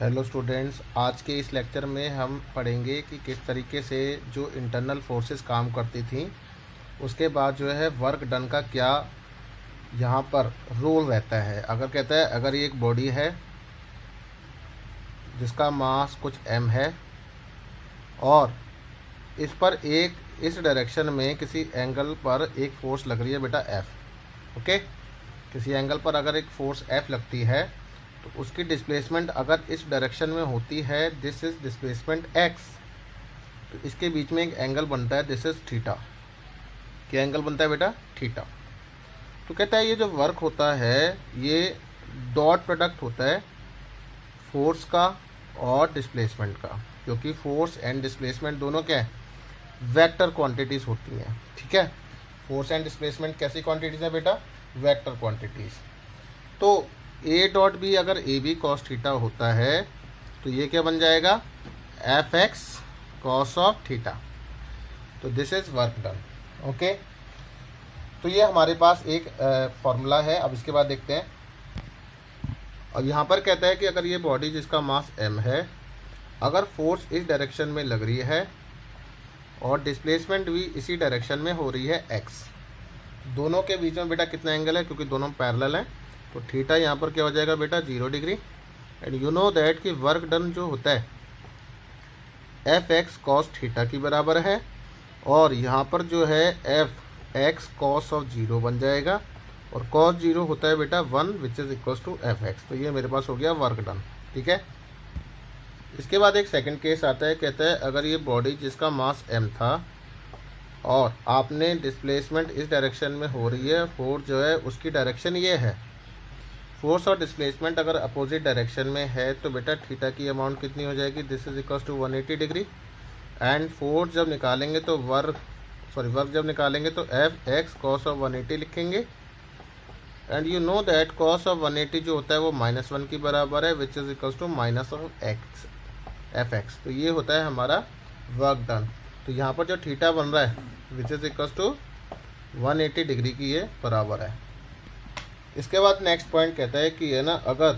Hello students, आज के इस लेक्चर में हम पढ़ेंगे कि किस तरीके से जो इंटरनल फोर्सेस काम करती थी, उसके बाद जो है वर्क डन का क्या यहाँ पर रोल रहता है। अगर कहता है अगर ये एक बॉडी है जिसका मास कुछ m है और इस पर एक इस डायरेक्शन में किसी एंगल पर एक फोर्स लग रही है बेटा F। ओके, किसी एंगल पर अगर एक फोर्स F लगती है तो उसकी डिस्प्लेसमेंट अगर इस डायरेक्शन में होती है, दिस इज डिस्प्लेसमेंट x, तो इसके बीच में एक एंगल बनता है, दिस इज थीटा। क्या एंगल बनता है बेटा? थीटा। तो कहता है ये जो वर्क होता है ये डॉट प्रोडक्ट होता है फोर्स का और डिस्प्लेसमेंट का, क्योंकि फोर्स एंड डिस्प्लेसमेंट दोनों क्या है, वेक्टर क्वांटिटीज़ होती हैं। ठीक है, फोर्स एंड डिस्प्लेसमेंट कैसी क्वांटिटीज़ है बेटा? Vector quantities. तो ए डॉट बी अगर ए बी कॉस थीटा होता है तो ये क्या बन जाएगा? F x cos of theta. तो this is work done. Okay, तो ये हमारे पास एक फॉर्मूला है। अब इसके बाद देखते हैं। और यहाँ पर कहता है कि अगर ये बॉडी जिसका मास m है, अगर फोर्स इस डायरेक्शन में लग रही है और डिस्प्लेसमेंट भी इसी डायरेक्शन में हो रही है x, दोनों के बीच में बेटा कितना एंगल है? क्योंकि दोनों पैरेलल हैं तो थीटा यहाँ पर क्या हो जाएगा बेटा? 0 degree. And you know that कि वर्क डन जो होता है एफ एक्स कॉस थीटा की बराबर है, और यहाँ पर जो है एफ एक्स कॉस ऑफ 0 बन जाएगा, और कॉस 0 होता है बेटा 1 which is equal to F X. तो ये मेरे पास हो गया वर्क डन। ठीक है, इसके बाद एक सेकंड केस आता है। कहता है अगर ये बॉडी जिसका मास m था और आपने डिस्प्लेसमेंट इस डायरेक्शन में हो रही है, फोर्स जो है उसकी डायरेक्शन ये है, फोर्स और डिस्प्लेसमेंट अगर अपोजिट डायरेक्शन में है तो बेटा थीटा की अमाउंट कितनी हो जाएगी? This is equal to 180 degree. And force जब निकालेंगे तो वर्क जब निकालेंगे तो एफ एक्स कॉस ऑफ 180 लिखेंगे। And you know that cos of 180 जो होता है वो -1 की बराबर है, which is equal to minus of X F X. तो ये होता है हमारा वर्क डन। तो यहाँ पर जो थीटा बन रहा है which is equal to 180 degree की ये बराबर है। इसके बाद नेक्स्ट पॉइंट कहता है कि है ना, अगर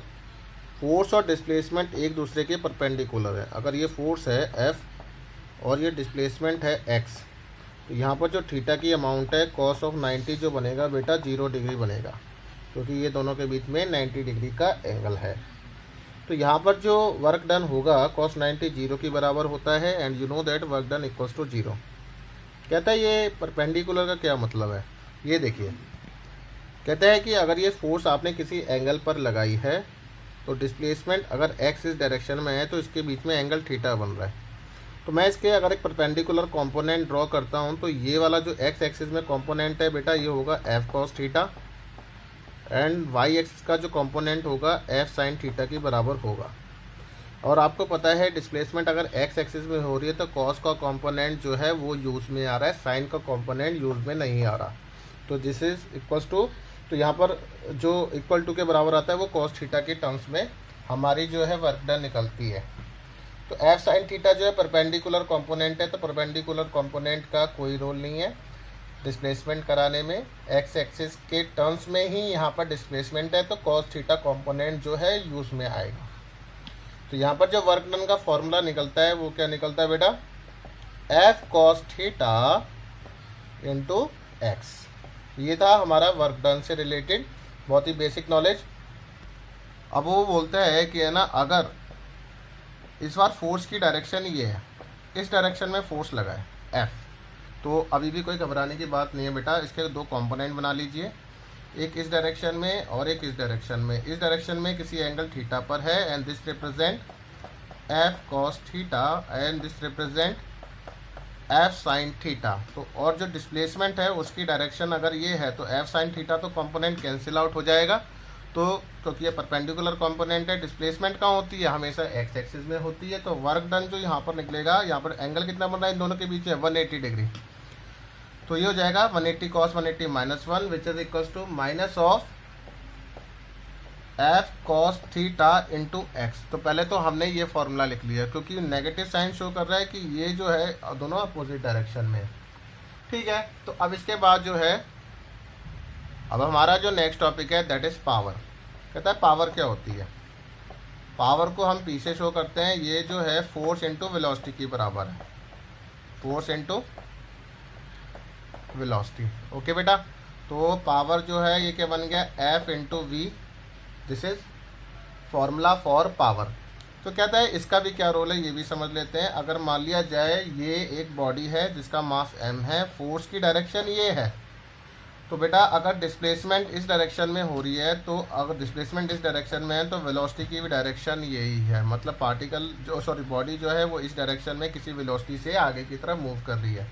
फोर्स और डिस्प्लेसमेंट एक दूसरे के परपेंडिकुलर है, अगर ये फोर्स है F और ये डिस्प्लेसमेंट है x, तो यहाँ पर जो थीटा की अमाउंट है कॉस ऑफ 90 जो बनेगा बेटा 0 डिग्री बनेगा, क्योंकि ये दोनों के बीच में 90 डिग्री का एंगल है। तो यहाँ पर जो वर्क डन होगा कॉस 90 0 की बराबर होता है। And you know that work done equals to 0। कहता है ये परपेंडिकुलर का क्या मतलब है, ये देखिए। कहता है कि अगर ये फोर्स आपने किसी एंगल पर लगाई है तो डिस्प्लेसमेंट अगर x इस डायरेक्शन में है तो इसके बीच में एंगल थीटा बन रहा है। तो मैं इसके अगर एक परपेंडिकुलर कंपोनेंट ड्रॉ करता हूँ तो ये वाला जो x एक्सिस में कंपोनेंट है बेटा ये होगा f cos theta, and y axis का जो कंपोनेंट होगा f sin थीटा की बराबर होगा। और आपको पता है डिस्प्लेसमेंट अगर x एक्सिस में हो रही है तो cos का कंपोनेंट जो है वो यूज़ में आ रहा है, sin का कंपोनेंट यूज़ में नहीं आ रहा। तो दिस इज इक्वल्स टू, तो यहाँ पर जो इक्वल टू के बराबर आता है वो कॉस थीटा के टर्म्स में हमारी जो है वर्क डन निकलती है। तो एफ साइन थीटा जो है परपेंडिकुलर कंपोनेंट है, तो परपेंडिकुलर कंपोनेंट का कोई रोल नहीं है डिस्प्लेसमेंट कराने में। एक्स एक्सिस के टर्म्स में ही यहाँ पर डिस्प्लेसमेंट है, तो कॉस थीटा कंपोनेंट जो है यूज में आएगा। तो यहाँ पर जो वर्क डन का फॉर्मूला निकलता है वो क्या निकलता है बेटा? F cos theta into x. ये था हमारा वर्क डन से रिलेटेड बहुत ही बेसिक नॉलेज। अब वो बोलता है कि है ना, अगर इस बार फोर्स की डायरेक्शन ये है, इस डायरेक्शन में फोर्स लगा है F, तो अभी भी कोई घबराने की बात नहीं है बेटा। इसके दो कंपोनेंट बना लीजिए, एक इस डायरेक्शन में और एक इस डायरेक्शन में। इस डायरेक्शन में किसी एंगल थीटा पर है and this represent F cos theta and this represent F sine theta. तो और जो डिस्प्लेसमेंट है उसकी डायरेक्शन अगर ये है तो एफ साइन थीटा, तो कंपोनेंट कैंसिल आउट हो जाएगा। तो क्योंकि ये परपेंडिकुलर कंपोनेंट है, डिस्प्लेसमेंट कहाँ होती है? हमेशा एक्स एक्सिस में होती है। तो वर्क डन जो यहाँ पर निकलेगा, यहाँ पर एंगल कितना बन रहा है इन दोनों के बीच में? 180 डिग्री। तो ये हो जाएगा 180 cos 180 -1 which is equal to minus of F cos theta into X. तो पहले तो हमने ये फॉर्मूला लिख लिया, क्योंकि नेगेटिव साइन शो कर रहा है कि ये जो है दोनों अपोजिट डायरेक्शन में। ठीक है, तो अब इसके बाद जो है, अब हमारा जो नेक्स्ट टॉपिक है दैट इज पावर। कहता है पावर क्या होती है। पावर को हम पी से शो करते हैं, ये जो है फोर्स इंटू वेलोसिटी के बराबर है, फोर्स इंटू वेलोसिटी। ओके बेटा, तो पावर जो है ये क्या बन गया, F into V, this is formula for power. तो कहता है इसका भी क्या रोल है ये भी समझ लेते हैं। अगर मान लिया जाए ये एक बॉडी है जिसका मास m है, फोर्स की डायरेक्शन ये है, तो बेटा अगर डिस्प्लेसमेंट इस डायरेक्शन में हो रही है, तो अगर डिस्प्लेसमेंट इस डायरेक्शन में है तो वेलोसिटी की भी डायरेक्शन यही है, मतलब पार्टिकल जो बॉडी जो है वो इस डायरेक्शन में किसी वेलोसिटी से आगे की तरफ मूव कर रही है।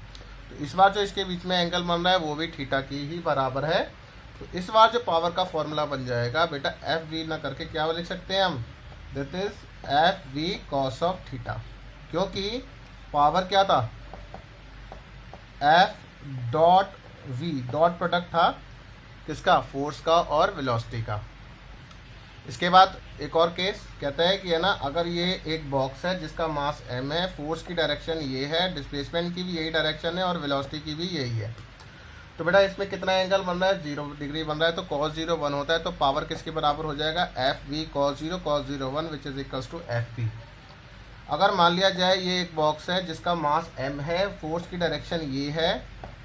तो इस बार जो इसके बीच में एंगल बन रहा है वो भी थीटा की ही बराबर है। तो इस बार जो पावर का फॉर्मूला बन जाएगा बेटा, एफ वी ना करके क्या लिख सकते हैं हम, that is F V cos of theta, क्योंकि पावर क्या था, F dot V, dot product था किसका, फोर्स का और वेलोसिटी का। इसके बाद एक और केस कहता है कि है ना, अगर ये एक बॉक्स है जिसका मास m है, फोर्स की डायरेक्शन ये है, डिस्प्लेसमेंट की भी यही डायरेक्शन है और वेलोसिटी की भी यही है, तो बेटा इसमें कितना एंगल बन रहा है, 0 डिग्री बन रहा है, तो cos 0 1 होता है, तो पावर किसके बराबर हो जाएगा, F V cos 0 1 which is equals to F P. अगर मान लिया जाए ये एक बॉक्स है जिसका मास m है, फोर्स की डायरेक्शन ये है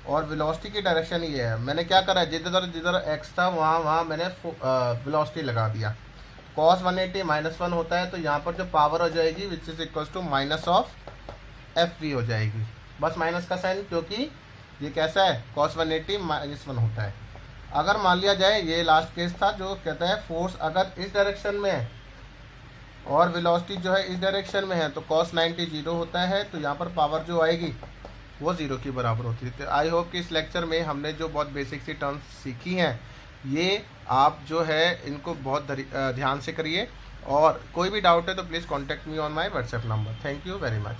और वेलोसिटी की डायरेक्शन ये है, मैंने क्या करा है, जिधर x था वहाँ मैंने वेलोसिटी लगा दिया, cos 180 -1 होता है, तो यहाँ पर जो पावर हो जाएगी which is equals to minus of F V हो जाएगी, बस माइनस का साइन, क्योंकि ये कैसा है, cos 180 -1 होता है। अगर मान लिया जाए ये लास्ट केस था जो कहता है फोर्स अगर इस डायरेक्शन में है और वेलोसिटी जो है इस डायरेक्शन में है, तो cos 90 0 होता है, तो यहाँ पर पावर जो आएगी वो 0 की बराबर होती है। तो आई होप कि इस लेक्चर में हमने जो बहुत बेसिक सी टर्म्स सीखी हैं, ये आप जो है इनको बहुत ध्यान से करिए, और कोई भी डाउट है तो please contact me on my WhatsApp number. Thank you very much.